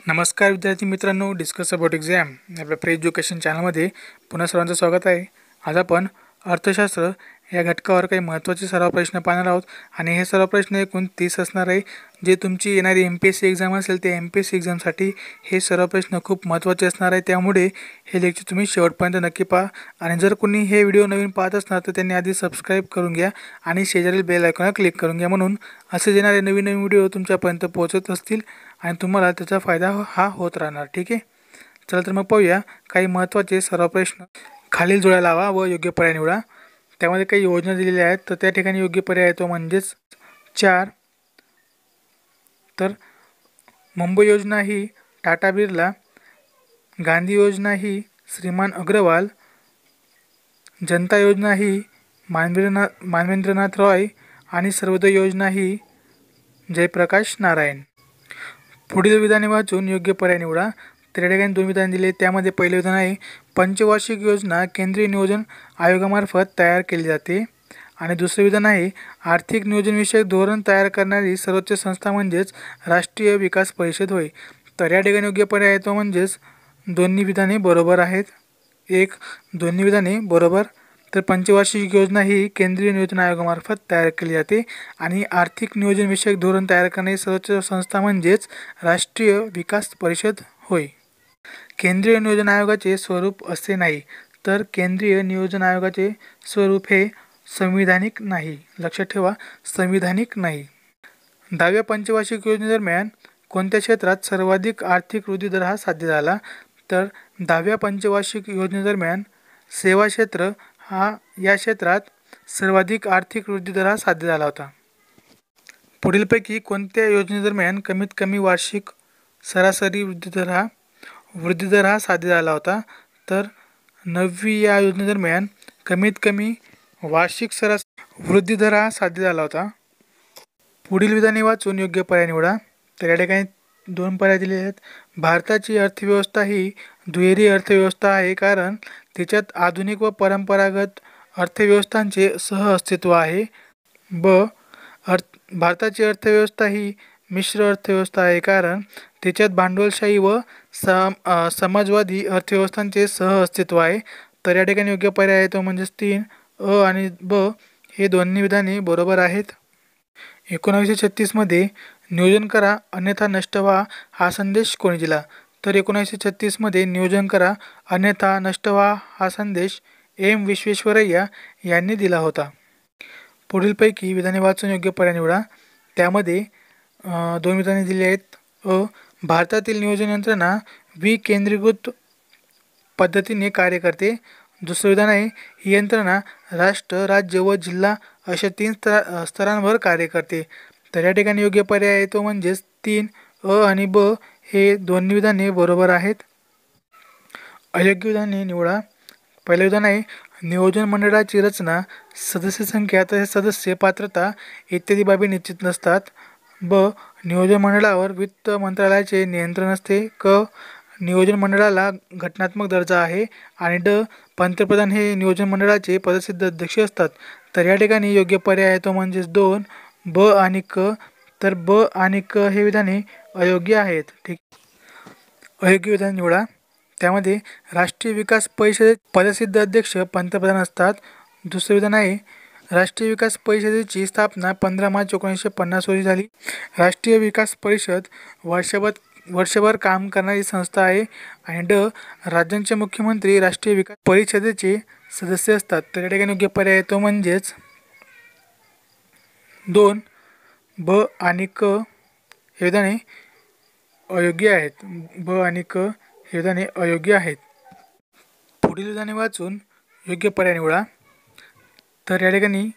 नमस्कार विद्यार्थी मित्रांनो, डिस्कस अबाउट एक्झाम आपल्या फ्री एज्युकेशन चॅनलमध्ये पुन्हा सर्वांचं स्वागत आहे. आज आपण अर्थशास्त्र या घटकावर काही महत्त्वाचे सराव प्रश्न पाहणार आहोत आणि हे सर्व प्रश्न एकूण 30 असणार आहे. जे तुमची येणारी MPSC एक्झाम असेल त्या MPSC एक्झामसाठी हे सर्व प्रश्न खूप महत्त्वाचे असणार आहे. त्यामुळे हे लेक्चर तुम्ही शेवटपर्यंत नक्की पहा आणि जर कोणी हे व्हिडिओ नवीन पाहत असणार तर त्यांनी आधी सबस्क्राईब करून घ्या आणि शेजारील बेल आयकॉनवर क्लिक करून घ्या, म्हणून असे येणारे नवीन नवीन व्हिडिओ तुमच्यापर्यंत पोहोचत असतील आणि तुम्हाला त्याचा फायदा हा होत राहणार. ठीक आहे, चला तर मग पाहूया काही महत्त्वाचे सर्व प्रश्न. खालील जोड्या लावा व योग्य पर्याय निवडा. त्यामध्ये काही योजना दिलेल्या आहेत तर त्या ठिकाणी योग्य पर्याय आहे तो म्हणजेच 4. तर मुंबई योजना ही टाटा बिर्ला, गांधी योजना ही श्रीमान अग्रवाल, जनता योजना ही मानवेंद्रनाथ रॉय आणि सर्वोदय योजना ही जयप्रकाश नारायण. पुढील विधाने वाचून योग्य पर्याय निवडा. त्या ठिकाणी 2 विधान दिले. त्यामध्ये पहिले विधान आहे पंचवार्षिक योजना केंद्रीय नियोजन आयोगामार्फत तयार केली जाते आणि दुसरे विधान आहे आर्थिक नियोजनविषयक धोरण तयार करणारी सर्वोच्च संस्था म्हणजेच राष्ट्रीय विकास परिषद होय. तर या ठिकाणी योग्य पर्याय आहे तो म्हणजेच दोन्ही विधाने बरोबर आहेत. दोन्ही विधाने बरोबर. तर पंचवार्षिक योजना ही केंद्रीय नियोजन आयोगामार्फत तयार केली जाते आणि आर्थिक नियोजनविषयक धोरण तयार करणारी सर्वोच्च संस्था म्हणजेच राष्ट्रीय विकास परिषद होय. केंद्रीय नियोजन आयोगाचे स्वरूप असे नाही. तर केंद्रीय नियोजन आयोगाचे स्वरूप हे संविधानिक नाही. लक्षात ठेवा, संविधानिक नाही. 10व्या पंचवार्षिक योजनेदरम्यान कोणत्या क्षेत्रात सर्वाधिक आर्थिक वृद्धी दर हा साध्य झाला? तर 10व्या पंचवार्षिक योजनेदरम्यान सेवा क्षेत्र या क्षेत्रात सर्वाधिक आर्थिक वृद्धी दर हा साध्य झाला होता. पुढीलपैकी कोणत्या योजनेदरम्यान कमीत कमी वार्षिक सरासरी वृद्धी दर हा साध्य झाला होता? तर 9वी या योजनेदरम्यान कमीत कमी वार्षिक सरासरी वृद्धी दर हा साध्य झाला होता. पुढील विधाने वाचून योग्य पर्याय निवडा. तर या ठिकाणी 2 पर्याय दिले आहेत. भारताची अर्थव्यवस्था ही दुहेरी अर्थव्यवस्था आहे कारण तिच्यात आधुनिक व परंपरागत अर्थव्यवस्थांचे सहअस्तित्व आहे. भारताची अर्थव्यवस्था ही मिश्र अर्थव्यवस्था आहे कारण तिच्यात भांडवलशाही व समाजवादी अर्थव्यवस्थांचे सहअस्तित्व आहे. तर या ठिकाणी योग्य पर्याय आहे तो म्हणजेच 3. आणि हे दोन्ही विधाने बरोबर आहेत. 1936 मध्ये नियोजन करा अन्यथा नष्ट व्हा हा संदेश कोणी दिला? तर 1936 मध्ये नियोजन करा अन्यथा नष्ट व्हा हा संदेश M. विश्वेश्वरय्या यांनी दिला होता. पुढीलपैकी विधाने वाचून योग्य पर्याय निवडा. त्यामध्ये 2 विधाने दिली आहेत. भारतातील नियोजन यंत्रणा विकेंद्रीकृत पद्धतीने कार्य करते. दुसरे विधान आहे ही यंत्रणा राष्ट्र, राज्य व जिल्हा अशा 3 स्तरांवर कार्य करते. तर या ठिकाणी योग्य पर्याय आहे तो म्हणजेच 3. आणि हे दोन्ही विधाने बरोबर आहेत. अयोग्य विधाने निवडा. पहिलं विधान आहे नियोजन मंडळाची रचना, सदस्य संख्या तसेच सदस्य पात्रता इत्यादी बाबी निश्चित नसतात. नियोजन मंडळावर वित्त मंत्रालयाचे नियंत्रण असते. नियोजन मंडळाला घटनात्मक दर्जा आहे. आणि पंतप्रधान हे नियोजन मंडळाचे पदसिद्ध अध्यक्ष असतात. तर या ठिकाणी योग्य पर्याय आहे तो म्हणजेच 2 आणि तर आणि हे विधाने अयोग्य आहेत. ठीक, अयोग्य विधान निवडा. त्यामध्ये राष्ट्रीय विकास परिषदेचे पदसिद्ध अध्यक्ष पंतप्रधान असतात. दुसरे विधान आहे राष्ट्रीय विकास परिषदेची स्थापना 15 मार्च 1950 रोजी झाली. राष्ट्रीय विकास परिषद वर्षभर काम करणारी संस्था आहे. आणि राज्यांचे मुख्यमंत्री राष्ट्रीय विकास परिषदेचे सदस्य असतात. तर या ठिकाणी योग्य पर्याय तो म्हणजेच 2. आणि हे विधाने अयोग्य आहेत. आणि हे विधाने अयोग्य आहेत. पुढील विधाने वाचून योग्य पर्याय निवडा. तर या ठिकाणी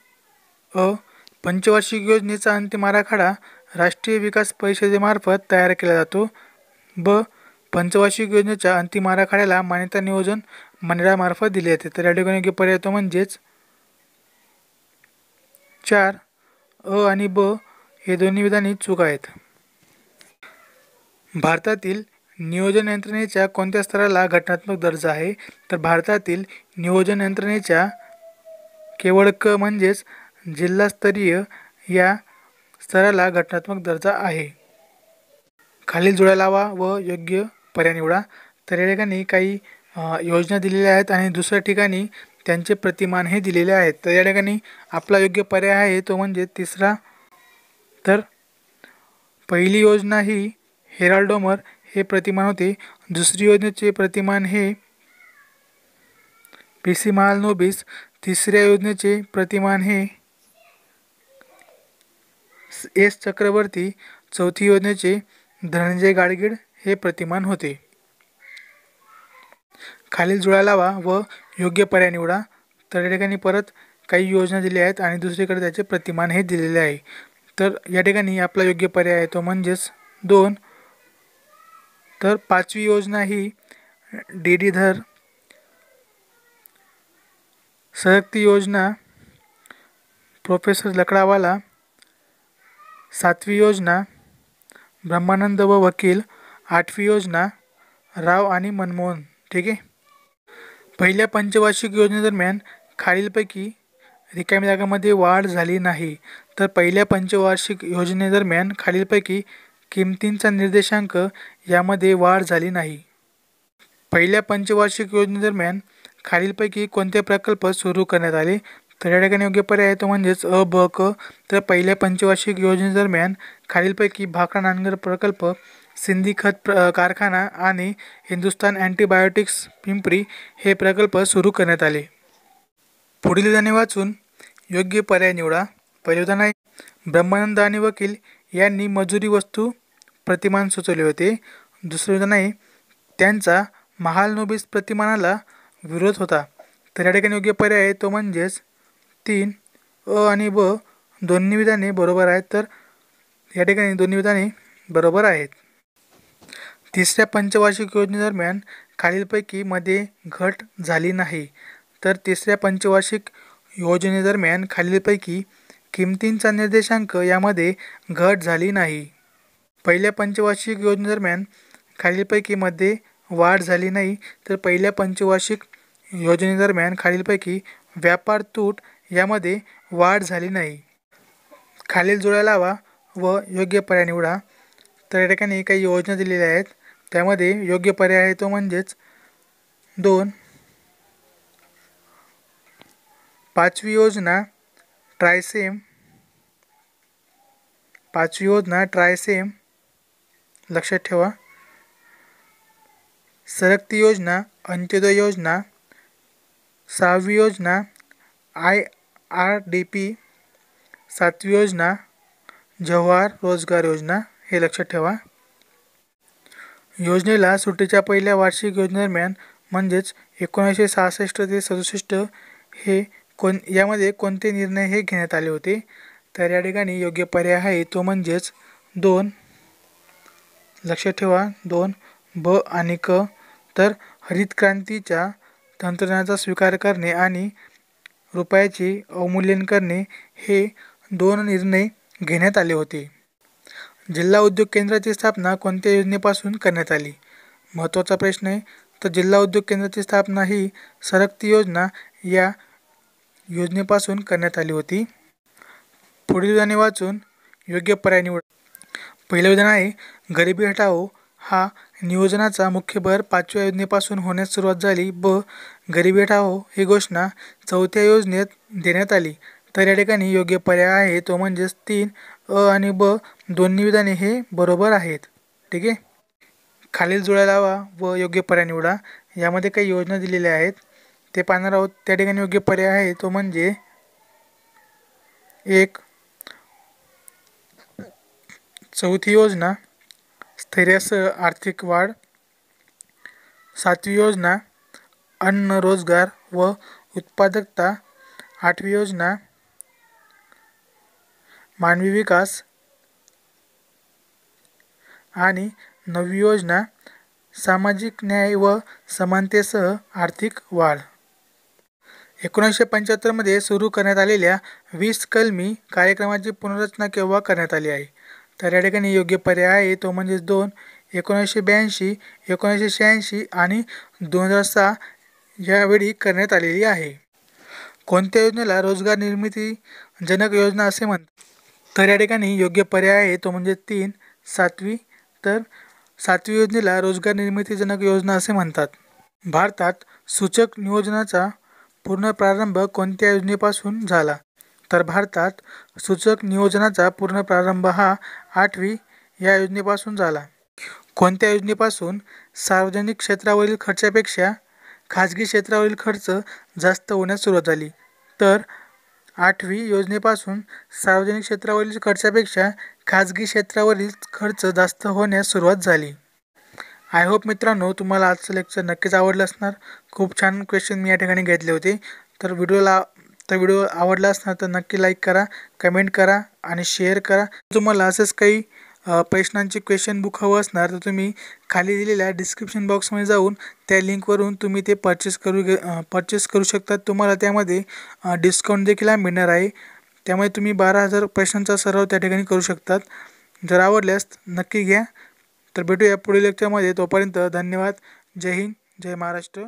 पंचवार्षिक योजनेचा अंतिम आराखडा राष्ट्रीय विकास परिषदेमार्फत तयार केला जातो. पंचवार्षिक योजनेच्या अंतिम आराखड्याला मान्यता नियोजन मंडळामार्फत दिली जाते. तर या ठिकाणी योग्य पर्याय तो म्हणजेच 4. आणि हे दोन्ही विधाने चूक आहेत. भारतातील नियोजन यंत्रणेच्या कोणत्या स्तराला घटनात्मक दर्जा आहे? तर भारतातील नियोजन यंत्रणेच्या केवळ म्हणजेच जिल्हास्तरीय या स्तराला घटनात्मक दर्जा आहे. खालील जोड्या लावा व योग्य पर्याय निवडा. तर या ठिकाणी काही योजना दिलेल्या आहेत आणि दुसऱ्या ठिकाणी त्यांचे प्रतिमान हे दिलेले आहेत. तर या ठिकाणी आपला योग्य पर्याय आहे तो म्हणजे तिसरा. तर पहिली योजना ही हेराल्डोमर हे प्रतिमान होते. दुसरी योजनेचे प्रतिमान हे पी.सी. महालनोबिस. तिसऱ्या योजनेचे प्रतिमान हे एस चक्रवर्ती. चौथी योजनेचे धनंजय गाडगीळ हे प्रतिमान होते. खालील जुळा लावा व योग्य पर्याय निवडा. तर या ठिकाणी परत काही योजना दिल्या आहेत आणि दुसरीकडे त्याचे प्रतिमान हे दिलेले आहे. तर या ठिकाणी आपला योग्य पर्याय आहे तो म्हणजेच 2. तर पाचवी योजना ही डी धर. सरकती योजना प्रोफेसर लकडावाला. सातवी योजना ब्रह्मानंद व वकील. आठवी योजना राव आणि मनमोहन. ठीक आहे. पहिल्या पंचवार्षिक योजनेदरम्यान खालीलपैकी रिकाम्या जागांमध्ये वाढ झाली नाही. तर पहिल्या पंचवार्षिक योजनेदरम्यान खालीलपैकी किमतींचा निर्देशांक यामध्ये वाढ झाली नाही. पहिल्या पंचवार्षिक योजनेदरम्यान खालीलपैकी कोणते प्रकल्प सुरू करण्यात आले. तर या ठिकाणी योग्य पर्याय आहे तो म्हणजेच अ, ब, क. तर पहिल्या पंचवार्षिक योजनेदरम्यान खालीलपैकी भाकरा नांगर प्रकल्प, सिंधी खत कारखाना आणि हिंदुस्तान अँटीबायोटिक्स पिंपरी हे प्रकल्प सुरू करण्यात आले. पुढील उदाहरणे वाचून योग्य पर्याय निवडा. पहिले उदाहरण आहे, ब्रह्मानंद आणि वकील यांनी मजुरी वस्तू प्रतिमान सुचवले होते. दुसरे उदाहरण आहे, त्यांचा महालनोबिस प्रतिमानाला विरोध होता. तर या ठिकाणी योग्य पर्याय आहे तो म्हणजेच 3. अ आणि ब दोन्ही विधाने बरोबर आहेत. तर या ठिकाणी दोन्ही विधाने बरोबर आहेत. तिसऱ्या पंचवार्षिक योजनेदरम्यान खालीलपैकी मध्ये घट झाली नाही. तर तिसऱ्या पंचवार्षिक योजनेदरम्यान खालीलपैकी किमतींचा निर्देशांक यामध्ये घट झाली नाही. पहिल्या पंचवार्षिक योजनेदरम्यान खालीलपैकी मध्ये वाढ झाली नाही. तर पहिल्या पंचवार्षिक योजनेदरम्यान खालीलपैकी व्यापार तूट यामध्ये वाढ झाली नाही. खालील जोड्या लावा व योग्य पर्याय निवडा. तर या ठिकाणी काही योजना दिलेल्या आहेत. त्यामध्ये योग्य पर्याय आहे तो म्हणजेच 2. पाचवी योजना ट्रायसेम. पाचवी योजना ट्रायसेम लक्षात ठेवा. सरकती योजना अंत्योदय योजना. सहावी योजना IRDP. सातवी योजना जवाहर रोजगार योजना हे लक्षात ठेवा. योजनेला सुट्टीच्या पहिल्या वार्षिक योजनेदरम्यान म्हणजेच 1966 ते 67 हे यामध्ये कोणते निर्णय हे घेण्यात आले होते. तर या ठिकाणी योग्य पर्याय आहे तो म्हणजेच 2. लक्षात ठेवा 2 ब आणि क. तर हरित क्रांतीच्या तंत्रज्ञानाचा स्वीकार करणे आणि रुपयाचे अवमूल्यन करणे हे 2 निर्णय घेण्यात आले होते. जिल्हा उद्योग केंद्राची स्थापना कोणत्या योजनेपासून करण्यात आली. महत्त्वाचा प्रश्न आहे. तर जिल्हा उद्योग केंद्राची स्थापना ही सरकती योजना या योजनेपासून करण्यात आली होती. पुढील उदाहरणे वाचून योग्य पर्याय निवड. पहिलं उदाहरण आहे, गरिबी हटाओ हा नियोजनाचा मुख्य भर 5व्या योजनेपासून होण्यास सुरुवात झाली. ब. गरिबी हटाओ ही घोषणा 4थ्या योजनेत देण्यात आली. तर या ठिकाणी योग्य पर्याय आहे तो म्हणजेच 3. अ आणि ब दोन्ही विधाने हे बरोबर आहेत. ठीक आहे. खालील जुळ्या लावा व योग्य पर्याय निवडा. यामध्ये काही योजना दिलेल्या आहेत ते पाहणार आहोत. त्या ठिकाणी योग्य पर्याय आहे तो म्हणजे 1. चौथी योजना स्थैर्यासह आर्थिक वाढ. सातवी योजना अन्न, रोजगार व उत्पादकता. आठवी योजना मानवी विकास आणि नववी योजना सामाजिक न्याय व समानतेसह आर्थिक वाढ. 1975 मध्ये सुरू करण्यात आलेल्या 20 कलमी कार्यक्रमाची पुनर्रचना केव्हा करण्यात आली आहे. तर या ठिकाणी योग्य पर्याय आहे तो म्हणजेच 2. 1982, 1986 आणि 2006 यावेळी करण्यात आलेली आहे. कोणत्या योजनेला रोजगार निर्मिती जनक योजना असे म्हणतात. तर या ठिकाणी योग्य पर्याय आहे तो म्हणजे 3. सातवी. तर 7वी योजनेला रोजगार निर्मितीजनक योजना असे म्हणतात. भारतात सूचक नियोजनाचा पूर्ण प्रारंभ कोणत्या योजनेपासून झाला? तर भारतात सूचक नियोजनाचा पूर्ण प्रारंभ हा 8वी या योजनेपासून झाला. कोणत्या योजनेपासून सार्वजनिक क्षेत्रावरील खर्चापेक्षा खाजगी क्षेत्रावरील खर्च जास्त होण्यास सुरुवात झाली? तर 8वी योजनेपासून सार्वजनिक क्षेत्रावरील खर्चापेक्षा खाजगी क्षेत्रावरील खर्च जास्त होण्यास सुरुवात झाली. आय होप मित्रांनो तुम्हाला आजचं लेक्चर नक्कीच आवडलं असणार. खूप छान क्वेश्चन मी या ठिकाणी घेतले होते. तर व्हिडिओ आवडला असणार तर नक्की लाईक करा, कमेंट करा आणि शेअर करा. तुम्हाला असंच काही प्रश्नांचे क्वेश्चन बुक हवं असणार तर तुम्ही खाली दिलेल्या डिस्क्रिप्शन बॉक्समध्ये जाऊन त्या लिंकवरून तुम्ही ते परचेस करू शकतात. तुम्हाला त्यामध्ये डिस्काउंट देखील मिळणार आहे. त्यामुळे तुम्ही 12,000 प्रश्नांचा सराव त्या ठिकाणी करू शकतात. जर आवडल्यास नक्की घ्या. तर भेटूया पुढील लेक्चरमध्ये. तोपर्यंत धन्यवाद. जय हिंद, जय महाराष्ट्र.